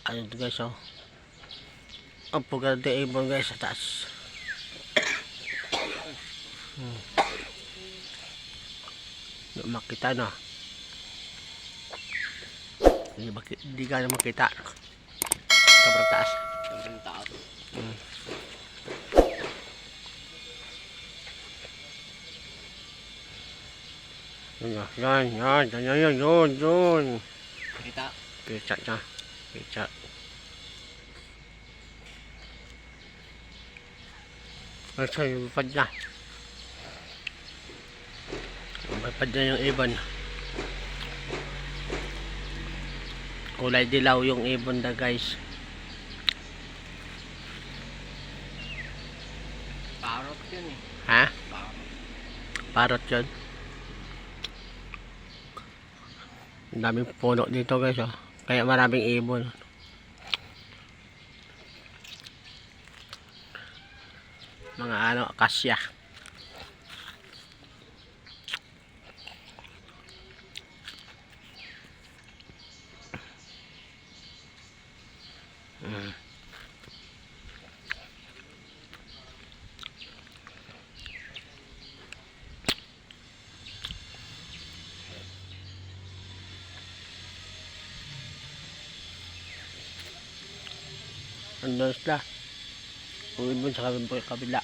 Ayun guys, oh. Ang pugal de ibon guys sa taas. Makita na. Hindi ka na makita. Sobrang taas. Sobrang taas. Yun. Kita. Picat na. Picat. Ay, lupad na. Lupad na yung ibon. Kulay dilaw yung ibon na guys. Parot yun eh. Ha? Parot. Parot yun. Ang daming puno dito guys, oh. Kaya maraming ibon. Mga ano, akasya. Andun sila. Yung ibon sa kabila.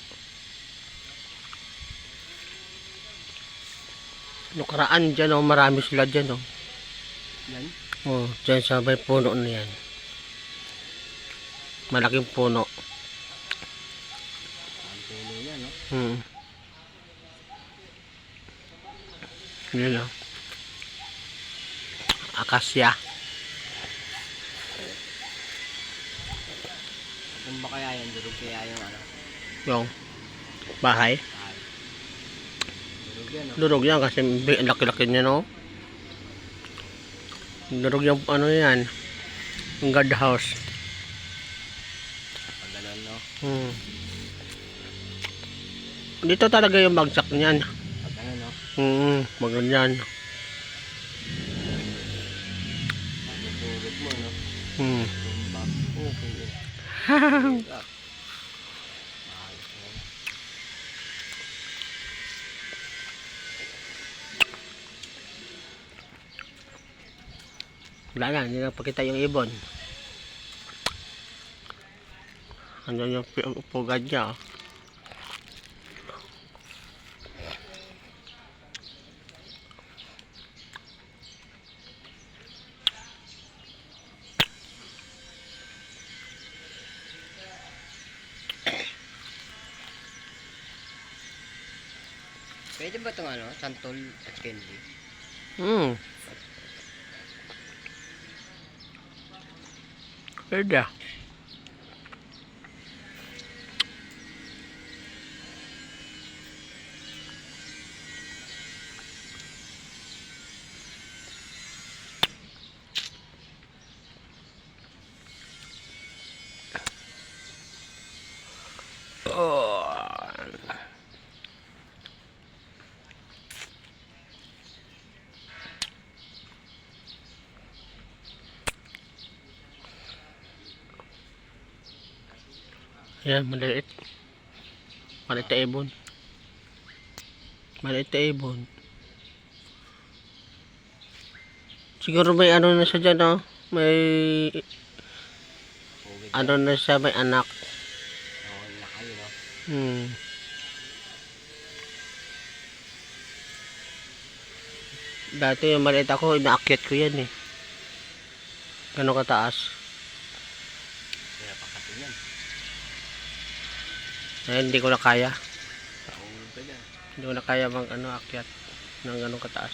Lukaraan dyan, oh, marami sila dyan, oh. Yan. Oh, dyan sa may puno na yan. Malaking puno. Ang puno yan, no? Yun, oh. Akasya. Kung ba kaya yan, durog kaya yung ano? Yung bahay. Ay. Durog yan, no? Durog yan kasi laki-laki niya, no? Durog yung ano yan. Yung guard house. Pag ganun, no? Dito talaga yung bagsak niyan. Pag ganun, no? Maganyan. Matutulog mo, no? Tumbak. Okay. Wala na, hindi na pakita yung ibon. Ano yung pugad niya, oh. Pwede ba itong ano? Santol at candy? Pwede. Yan, maliit. Maliit na ibon. Maliit na ibon. Siguro may ano na siya dyan, no? May ano na siya, may anak. Oo, na kayo, no? Dati yung maliit ako, inaakyat ko yan, eh. Gano'ng kataas. Kaya pakatin yan. Eh, hindi ko na kaya. Paungod ka dyan. Hindi ko na kaya mag ano, akyat ng gano'ng kataas.